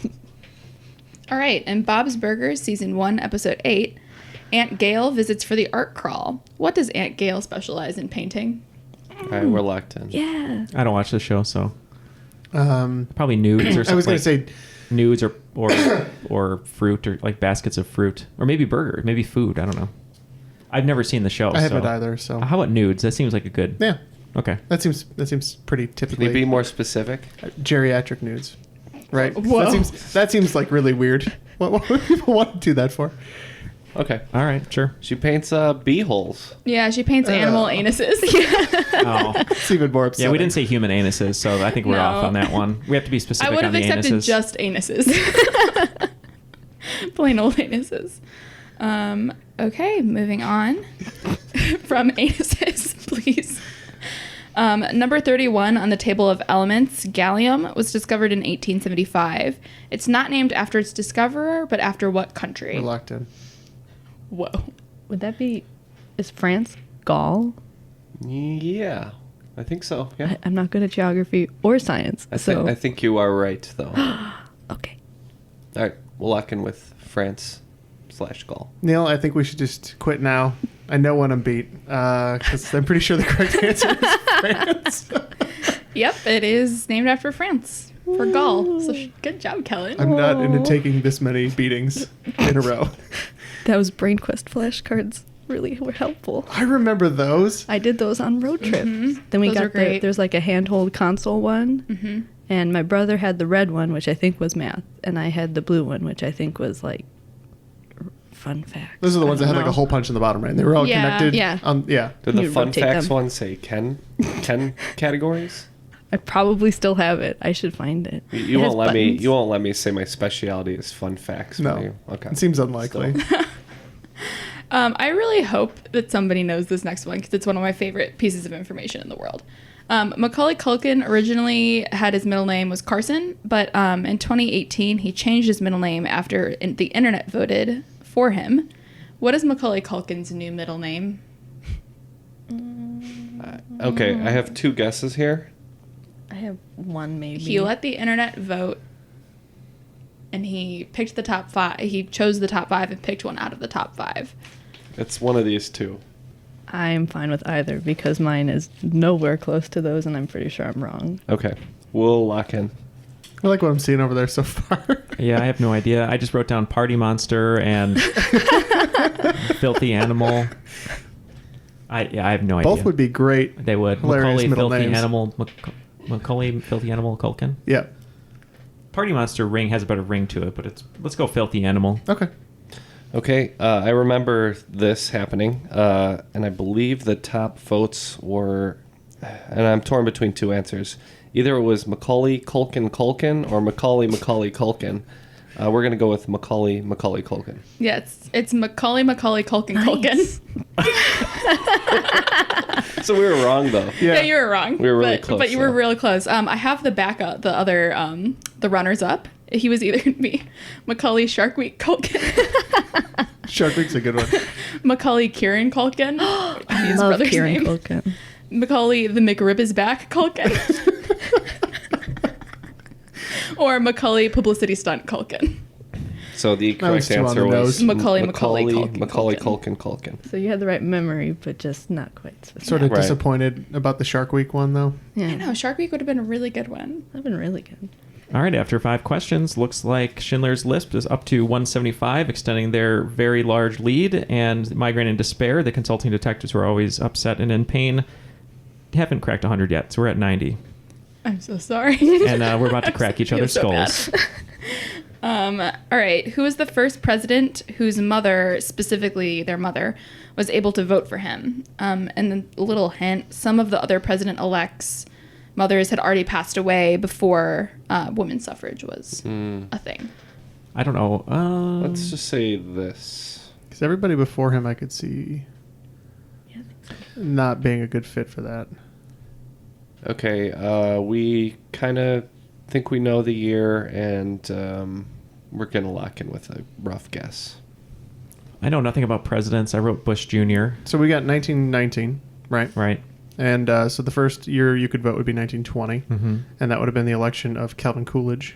All right, in Bob's Burgers, season 1, episode 8, Aunt Gail visits for the art crawl. What does Aunt Gail specialize in painting? All right, we're locked in. Yeah. I don't watch the show, so probably nudes or something. I was going to say nudes or fruit or like baskets of fruit or maybe burgers, maybe food. I don't know. I've never seen the show. I haven't either. So how about nudes? That seems like a good. Yeah. Okay. That seems pretty Can typically you be more specific? geriatric nudes, right? Whoa. That seems like really weird. What would people want to do that for? Okay. All right. Sure. She paints bee holes. Yeah, she paints animal anuses. Oh. It's even more upsetting. Yeah, we didn't say human anuses, so I think we're No. off on that one. We have to be specific I would on have the accepted anuses. just anuses. Plain old anuses. Okay, moving on from anuses, please. Number 31 on the table of elements, gallium, was discovered in 1875. It's not named after its discoverer, but after what country? We're locked in. Whoa. Would that be? Is France Gaul? Yeah, I think so. Yeah. I'm not good at geography or science. I so think you are right, though. okay. All right, we'll lock in with France/Gaul. Neal, I think we should just quit now. I know when I'm beat because I'm pretty sure the correct answer is France. Yep, it is named after France for Gaul. So good job, Kellyn. I'm not into taking this many beatings in a row. Those Brain Quest flashcards really were helpful. I remember those. I did those on road trips. Then we Those are got great. there's like a handhold console one, and my brother had the red one, which I think was math, and I had the blue one, which I think was like fun facts. Those are the ones that I had don't like a know. hole punch in the bottom, right? And they were all Yeah. connected. Yeah. Yeah. Did the You fun rotate facts them. one say Ken categories? I probably still have it. I should find it. You It has won't let me. buttons. You won't let me say my specialty is fun facts. will No. you? Okay. It seems unlikely. I really hope that somebody knows this next one because it's one of my favorite pieces of information in the world. Macaulay Culkin originally had his middle name was Carson, but in 2018 he changed his middle name after the internet voted for him. What is Macaulay Culkin's new middle name? Okay, I have two guesses here. I have one maybe. He let the internet vote, and he picked the top 5. He chose the top 5 and picked one out of the top 5. It's one of these two. I'm fine with either because mine is nowhere close to those, and I'm pretty sure I'm wrong. Okay, we'll lock in. I like what I'm seeing over there so far. Yeah, I have no idea. I just wrote down Party Monster and Filthy Animal. I have no idea. Both would be great. They would. Hilarious Macaulay middle Filthy names. Animal. Macaulay Filthy Animal Culkin. Yeah. Party Monster ring has a better ring to it, but let's go Filthy Animal. Okay. Okay, I remember this happening, and I believe the top votes were, and I'm torn between two answers. Either it was Macaulay Culkin or Macaulay Culkin. We're gonna go with Macaulay Culkin. Yeah, it's Macaulay Culkin Nice. Culkin. So we were wrong though. Yeah, you were wrong. We were really close, But you were though. really close. I have the backup, the other, the runners up. He was either going to be Macaulay Shark Week Culkin, Shark Week's a good one. Macaulay Kieran Culkin, his Love brother's Kieran name, Culkin. Macaulay the McRib is back Culkin, or Macaulay Publicity Stunt Culkin. So the correct answer was Macaulay Culkin. So you had the right memory, but just not quite specific. Sort of disappointed about the Shark Week one, though. Yeah. I know, Shark Week would have been a really good one. That'd been really good. All right, after 5 questions, looks like Schindler's List is up to 175, extending their very large lead. And Migraine and Despair, the consulting detectives who are always upset and in pain, haven't cracked 100 yet, so we're at 90. I'm so sorry. And we're about to crack each other's skulls. All right. Who was the first president whose mother, specifically their mother, was able to vote for him? And then a little hint, some of the other president-elects' mothers had already passed away before women's suffrage was a thing. I don't know. Let's just say this. Because everybody before him I could see not being a good fit for that. Okay, we kind of think we know the year, and we're going to lock in with a rough guess. I know nothing about presidents. I wrote Bush Jr. So we got 1919, right? Right. And so the first year you could vote would be 1920, and that would have been the election of Calvin Coolidge.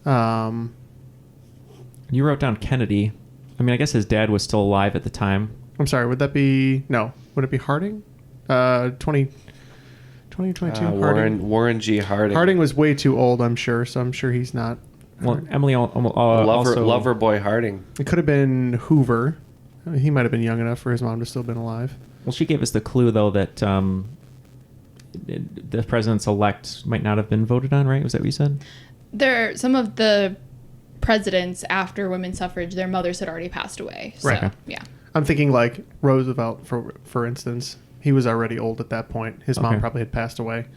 You wrote down Kennedy. I mean, I guess his dad was still alive at the time. I'm sorry, would that be... No. Would it be Harding? 2022 Warren G. Harding. Harding was way too old, I'm sure, so I'm sure he's not... Well, Emily also... Loverboy Harding. It could have been Hoover. I mean, he might have been young enough for his mom to still been alive. Well, she gave us the clue, though, that the presidents-elect might not have been voted on, right? Was that what you said? Some of the presidents after women's suffrage, their mothers had already passed away. So, right. Yeah. I'm thinking like Roosevelt, for instance. He was already old at that point. His mom probably had passed away.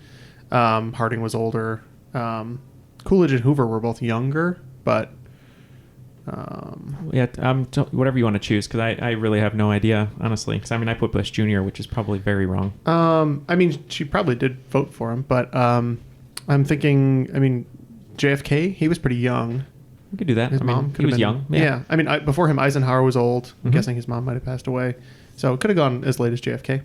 Harding was older. Coolidge and Hoover were both younger, but... whatever you want to choose, because I really have no idea, honestly. Because, I mean, I put Bush Jr., which is probably very wrong. I mean, she probably did vote for him, but I'm thinking, I mean, JFK, he was pretty young. We could do that. His mom he was young. Yeah. I mean, before him, Eisenhower was old. I'm guessing his mom might have passed away. So it could have gone as late as JFK.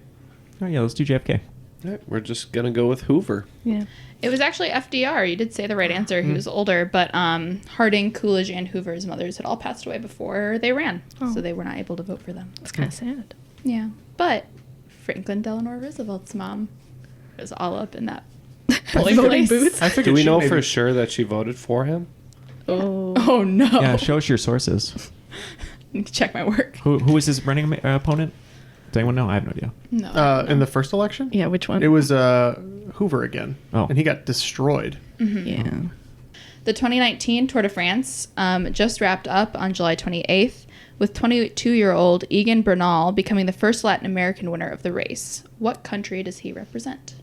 Oh, yeah, let's do JFK. All right, we're just going to go with Hoover. Yeah. It was actually FDR. You did say the right answer. He was older, but Harding, Coolidge, and Hoover's mothers had all passed away before they ran, so they were not able to vote for them. That's kind of sad. Yeah, but Franklin Delano Roosevelt's mom was all up in that polling booth. Do we know for sure that she voted for him? Oh no. Yeah, show us your sources. Check my work. Who was his running opponent? Does anyone know? I have no idea. No. In the first election? Yeah, which one? It was Hoover again. Oh. And he got destroyed. Mm-hmm. Yeah. The 2019 Tour de France just wrapped up on July 28th, with 22-year-old Egan Bernal becoming the first Latin American winner of the race. What country does he represent?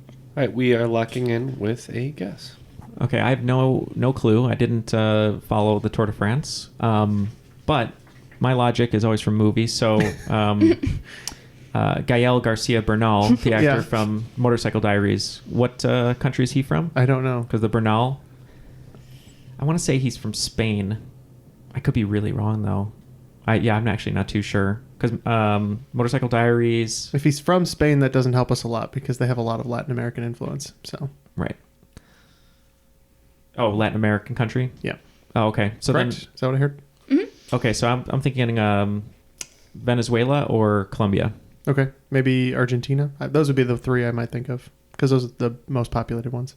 All right, we are locking in with a guess. Okay, I have no clue. I didn't follow the Tour de France, but my logic is always from movies. So Gael Garcia Bernal, the actor from Motorcycle Diaries, what country is he from? I don't know. Because the Bernal, I want to say he's from Spain. I could be really wrong, though. I'm actually not too sure. Because Motorcycle Diaries... If he's from Spain, that doesn't help us a lot because they have a lot of Latin American influence. So Right. Oh, Latin American country? Yeah. Oh, okay. So correct. Then, is that what I heard? Mm-hmm. Okay, so I'm thinking Venezuela or Colombia. Okay, maybe Argentina. Those would be the three I might think of because those are the most populated ones.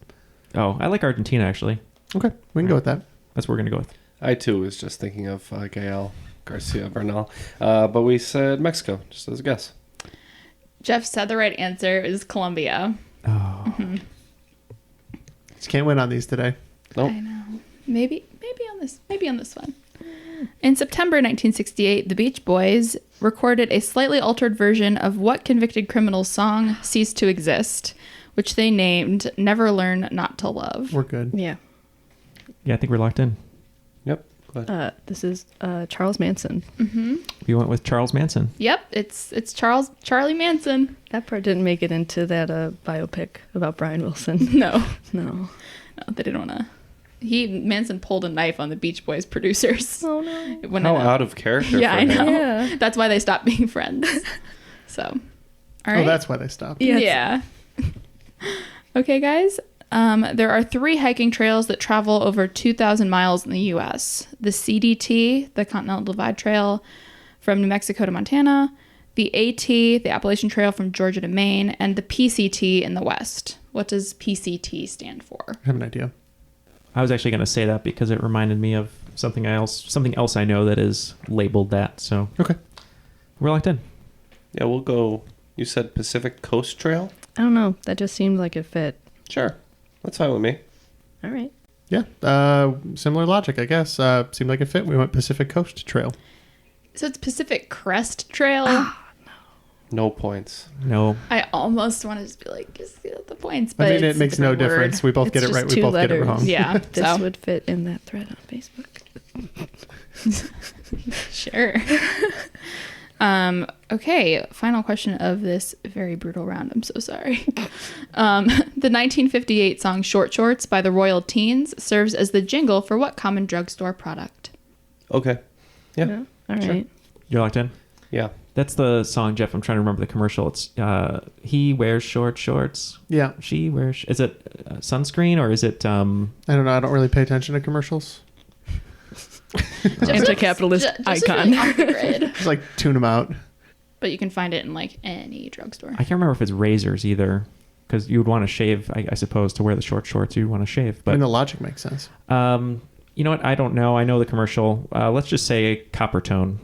Oh, I like Argentina, actually. Okay, we can go with that. That's what we're going to go with. I, too, was just thinking of Gael Garcia Bernal. But we said Mexico, just as a guess. Jeff said the right answer is Colombia. Oh. Mm-hmm. Just can't win on these today. Nope. I know. Maybe on this one. In September 1968, the Beach Boys recorded a slightly altered version of what convicted criminal's song Cease to Exist, which they named Never Learn Not to Love. We're good. Yeah. Yeah, I think we're locked in. Yep. This is Charles Manson. Mm-hmm. We went with Charles Manson. Yep, it's Charlie Manson. That part didn't make it into that biopic about Brian Wilson. No, they didn't want to. Manson pulled a knife on the Beach Boys producers. Oh no! How out of character. Yeah, for I know. Yeah. That's why they stopped being friends. So, all right. Oh, that's why they stopped. Yeah. Okay, guys. There are 3 hiking trails that travel over 2,000 miles in the U.S. The CDT, the Continental Divide Trail from New Mexico to Montana, the AT, the Appalachian Trail from Georgia to Maine, and the PCT in the West. What does PCT stand for? I have an idea. I was actually going to say that because it reminded me of something else I know that is labeled that. So okay, we're locked in. Yeah, we'll go. You said Pacific Coast Trail? I don't know. That just seemed like it fit. Sure. That's fine with me. All right. Yeah. Similar logic, I guess. Seemed like it fit. We went Pacific Coast Trail. So it's Pacific Crest Trail. No points. No. I almost want to just be like, just get the points, but I mean, it makes no difference. We both get it right. We both get it wrong. Yeah. This would fit in that thread on Facebook. Sure. Okay, final question of this very brutal round. I'm so sorry. The 1958 song Short Shorts by the Royal Teens serves as the jingle for what common drugstore product? Okay. Yeah. All right. Sure. You're locked in? Yeah. That's the song, Jeff. I'm trying to remember the commercial. It's he wears short shorts. Yeah. She wears... Is it sunscreen or is it... I don't know. I don't really pay attention to commercials. Anti-capitalist icon. Really off the grid. Just like tune them out. But you can find it in like any drugstore. I can't remember if it's razors either. Because you would want to shave, I suppose, to wear the short shorts. You'd want to shave. But I mean, the logic makes sense. You know what? I don't know. I know the commercial. Let's just say copper tone.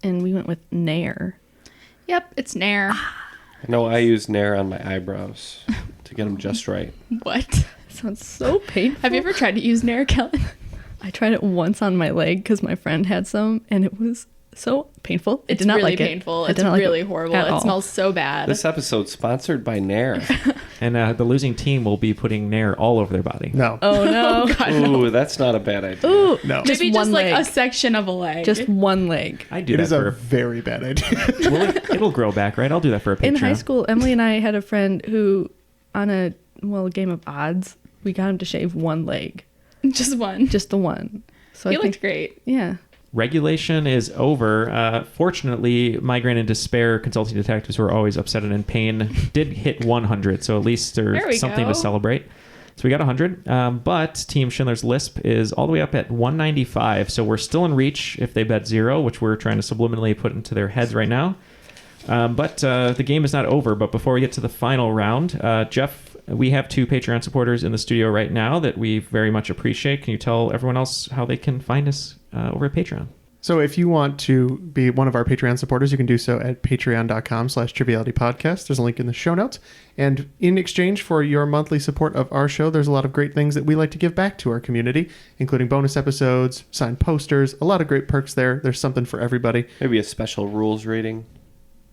And we went with Nair. Yep, it's Nair. No, I use Nair on my eyebrows to get them just right. What? Sounds so painful. Have you ever tried to use Nair, Kellyn? I tried it once on my leg because my friend had some, and it was so painful. I It's did not really like painful. it. It's really horrible. It smells so bad. This episode's sponsored by Nair. And the losing team will be putting Nair all over their body. No. Oh, no. God, Ooh, that's not a bad idea. Ooh, no. Maybe just one like leg. a section of a leg. Just one leg. I do It that is for a very bad idea. well, it'll grow back, right? I'll do that for a Patreon. In high school, Emily and I had a friend who, on a game of odds, we got him to shave one leg. Just one. Just the one. So He I looked think, great. Yeah. Regulation is over. Fortunately, Migraine and Despair consulting detectives who are always upset and in pain did hit 100, so at least There we there's something go. to celebrate. So we got 100, but Team Schindler's Lisp is all the way up at 195, so we're still in reach if they bet 0, which we're trying to subliminally put into their heads right now. But the game is not over. But before we get to the final round, Jeff, we have 2 Patreon supporters in the studio right now that we very much appreciate. Can you tell everyone else how they can find us over at Patreon? So if you want to be one of our Patreon supporters, you can do so at patreon.com/trivialitypodcast. There's a link in the show notes. And in exchange for your monthly support of our show, there's a lot of great things that we like to give back to our community, including bonus episodes, signed posters, a lot of great perks there. There's something for everybody. Maybe a special rules reading.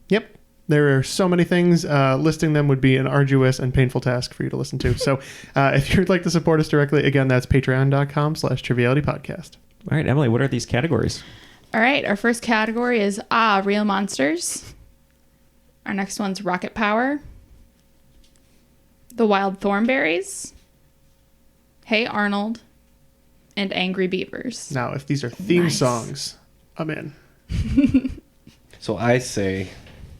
Yep. There are so many things. Listing them would be an arduous and painful task for you to listen to. So if you'd like to support us directly, again, that's patreon.com/trivialitypodcast. All right, Emily, what are these categories? All right, our first category is Real Monsters. Our next one's Rocket Power. The Wild Thornberries. Hey Arnold. And Angry Beavers. Now, if these are theme songs, I'm in. So I say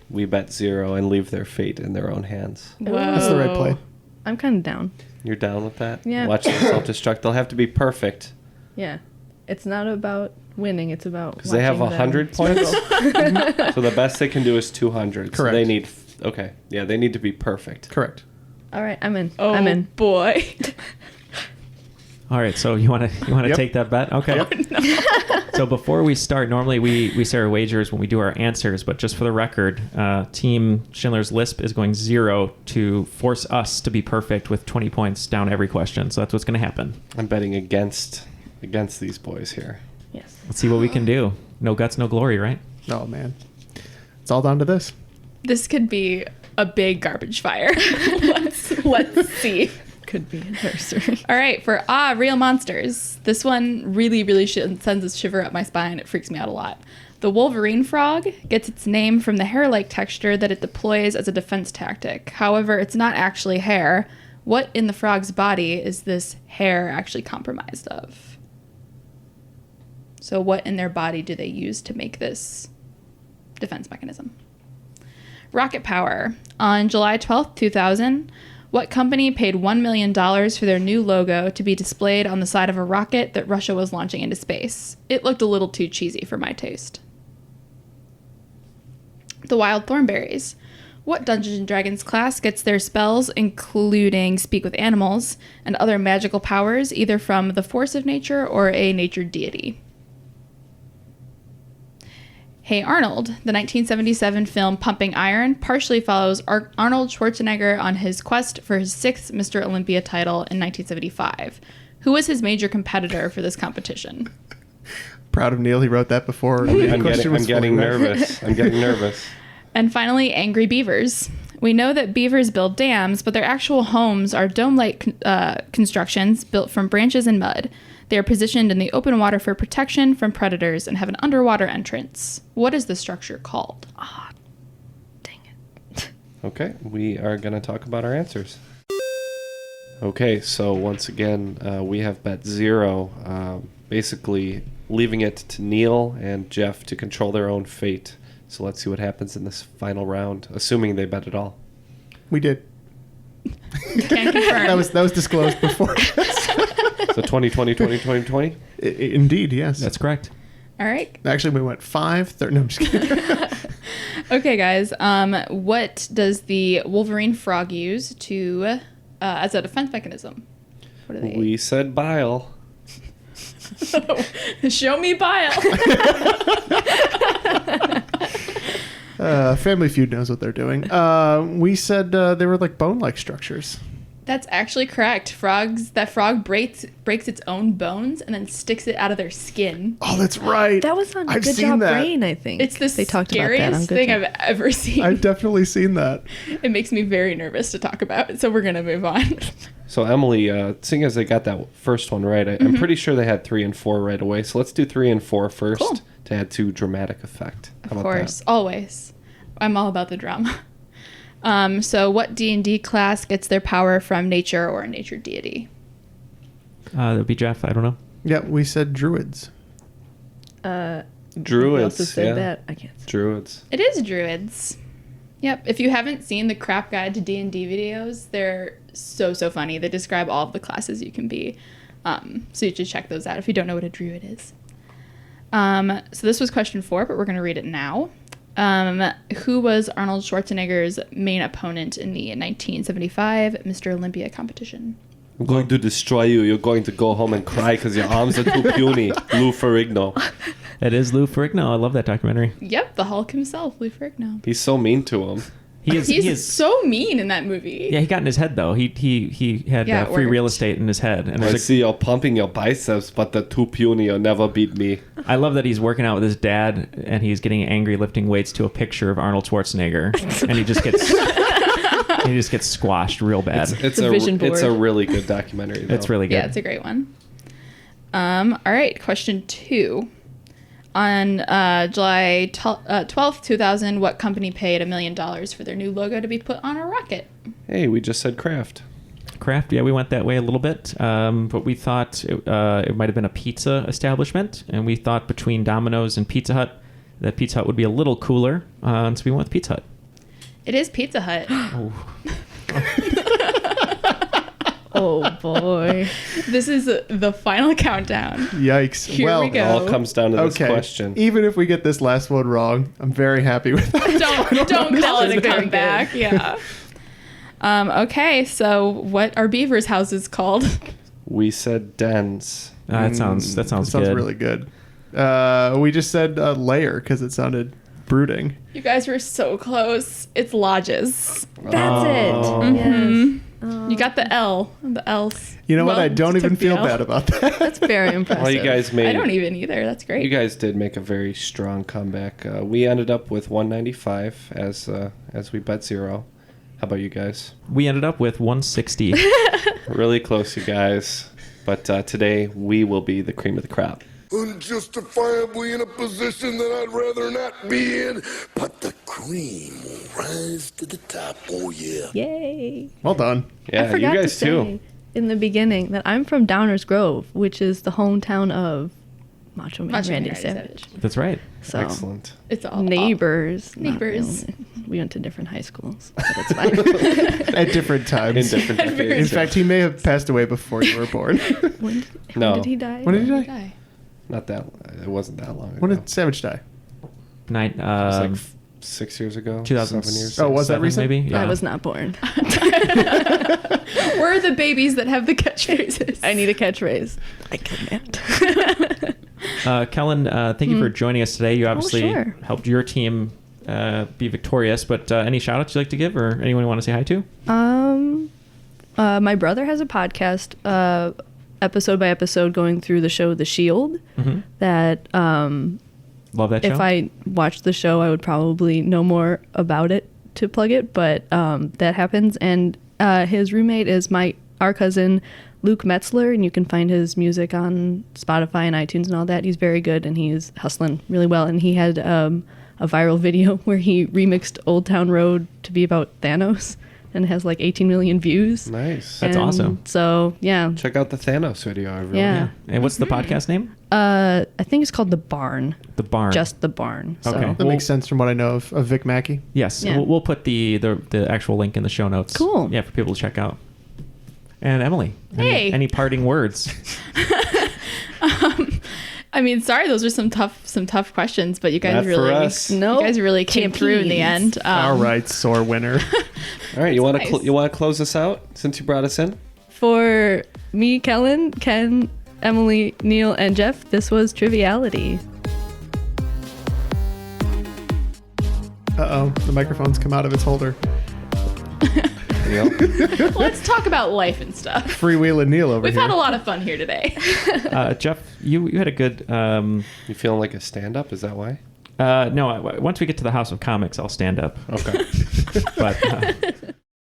we bet 0 and leave their fate in their own hands. Whoa. That's the right play. I'm kind of down. You're down with that? Yeah. Watch them self-destruct. They'll have to be perfect. Yeah. It's not about winning. It's about Because they have 100 points. So the best they can do is 200. Correct. So they need... Okay. Yeah, they need to be perfect. Correct. All right, I'm in. Oh, I'm in. boy. All right, so you want to Yep. take that bet? Okay. Oh, no. So before we start, normally we say our wagers when we do our answers, but just for the record, Team Schindler's Lisp is going 0 to force us to be perfect with 20 points down every question. So that's what's going to happen. I'm betting against these boys here. Yes. Let's see what we can do. No guts, no glory, right? Oh, man. It's all down to this. This could be a big garbage fire. Let's see. Could be a nursery. All right, for Real Monsters. This one really sends a shiver up my spine. It freaks me out a lot. The Wolverine frog gets its name from the hair-like texture that it deploys as a defense tactic. However, it's not actually hair. What in the frog's body is this hair actually comprised of? So what in their body do they use to make this defense mechanism? Rocket Power. On July 12th, 2000, What company paid $1 million for their new logo to be displayed on the side of a rocket that Russia was launching into space? It looked a little too cheesy for my taste. The Wild Thornberries. What Dungeons & Dragons class gets their spells, including Speak with Animals, and other magical powers, either from the force of nature or a nature deity? Hey Arnold, the 1977 film Pumping Iron, partially follows Arnold Schwarzenegger on his quest for his 6th Mr. Olympia title in 1975. Who was his major competitor for this competition? Proud of Neal, he wrote that before. I'm getting nervous. I'm getting nervous. And finally, angry beavers. We know that beavers build dams, but their actual homes are dome-like constructions built from branches and mud. They are positioned in the open water for protection from predators and have an underwater entrance. What is the structure called? Ah, dang it. Okay, we are going to talk about our answers. Okay, so once again, we have bet 0, basically leaving it to Neal and Jeff to control their own fate. So let's see what happens in this final round, assuming they bet it all. We did. Can't confirm. That was disclosed before. So 2020. Indeed, yes. That's correct. All right. Actually, we went 5-30. No, I'm just kidding. Okay, guys. What does the Wolverine frog use to as a defense mechanism? What do they? We said bile. Show me bile. Family Feud knows what they're doing. We said they were like bone-like structures. That's actually correct. That frog breaks its own bones and then sticks it out of their skin. Oh, that's right. That was on I've Good seen Job that. Brain, I think. It's the they talked about that on scariest Good thing Job. I've ever seen. I've definitely seen that. It makes me very nervous to talk about, so we're going to move on. So Emily, seeing as they got that first one right, I'm pretty sure they had 3 and 4 right away. So let's do 3 and 4 first Cool. to add to dramatic effect. How Of about course, that? always. I'm all about the drama. So what D&D class gets their power from nature or a nature deity? That would be Jeff. I don't know. Yeah, we said druids. Druids. Who else has said yeah. that? I can't. Druids. It is druids. Yep. If you haven't seen the Crap Guide to D&D videos, they're so funny. They describe all of the classes you can be. So you should check those out if you don't know what a druid is. So this was question 4, but we're going to read it now. Who was Arnold Schwarzenegger's main opponent in the 1975 Mr. Olympia competition? I'm going to destroy you. You're going to go home and cry because your arms are too puny. Lou Ferrigno. It is Lou Ferrigno. I love that documentary. Yep, the Hulk himself, Lou Ferrigno. He's so mean to him. He's so mean in that movie. Yeah, he got in his head though. He had free real estate in his head. And I see you're pumping your biceps, but they're too puny. You'll never beat me. I love that he's working out with his dad and he's getting angry lifting weights to a picture of Arnold Schwarzenegger, and he just gets squashed real bad. It's a really good documentary. Though. It's really good. Yeah, it's a great one. All right, question 2. On July 12th, 2000, what company paid $1 million for their new logo to be put on a rocket? Hey, we just said Kraft. Kraft, yeah, we went that way a little bit, but we thought it might have been a pizza establishment, and we thought between Domino's and Pizza Hut that Pizza Hut would be a little cooler, so we went with Pizza Hut. It is Pizza Hut. Oh boy. This is the final countdown. Yikes. Here we go. It all comes down to this question. Even if we get this last one wrong, I'm very happy with that. Don't call it a comeback. Yeah. Okay, so what are beavers' houses called? We said dens. That sounds good. Really good. We just said layer because it sounded brooding. You guys were so close. It's lodges. That's it. Mm-hmm. You got the L. The L's. You know what? I don't even feel bad about that. That's very impressive. Well, you guys I don't even either. That's great. You guys did make a very strong comeback. We ended up with 195 as we bet 0. How about you guys? We ended up with 160. Really close, you guys. But today we will be the cream of the crop. Unjustifiably in a position that I'd rather not be in, but the cream will rise to the top. Oh yeah. Yay. Well done. Yeah, I forgot you guys to say too. in the beginning that I'm from Downers Grove, which is the hometown of Macho Man Randy Savage. That's right. So Excellent. It's all neighbors. Neighbors. We went to different high schools, but it's fine. At different times. In different decades. In fact, he may have passed away before you were born. When No. did he die? When did he die? Not that. It wasn't that long ago. When did Savage die? Nine. It was like 6 years ago. 2000. 7 years. Oh, was that recent? Maybe. Yeah. I was not born. We're the babies that have the catchphrases. I need a catchphrase. I can't. Kellen, thank you for joining us today. You obviously sure. helped your team be victorious, but any shout outs you'd like to give or anyone you want to say hi to? My brother has a podcast, episode by episode, going through the show The Shield. That Love that show. if I watched the show, I would probably know more about it to plug it, but that happens. And his roommate is our cousin Luke Metzler, and you can find his music on Spotify and iTunes and all that. He's very good, and he's hustling really well. And he had a viral video where he remixed Old Town Road to be about Thanos, and it has like 18 million views. Nice. That's awesome. So yeah, Check out the Thanos video, everyone. yeah. And what's the podcast name? I think it's called The Barn. The Barn. Just The Barn. So. Okay. That makes sense from what I know of Vic Mackey. Yes. Yeah. We'll put the actual link in the show notes. Cool. Yeah, for people to check out. And Emily, Hey. any parting words? I mean, sorry, those are some tough questions, but you guys Not for really, us. you guys really came through in the end. All right, sore winner. All right, you want to nice. you want to close us out since you brought us in? For me, Kellen, Ken, Emily, Neal, and Jeff, this was Triviality. Uh-oh, the microphone's come out of its holder. Let's talk about life and stuff. Freewheeling Neal over We've here. had a lot of fun here today. Jeff, you had a good... You feeling like a stand-up? Is that why? No, once we get to the House of Comics, I'll stand up. Okay. But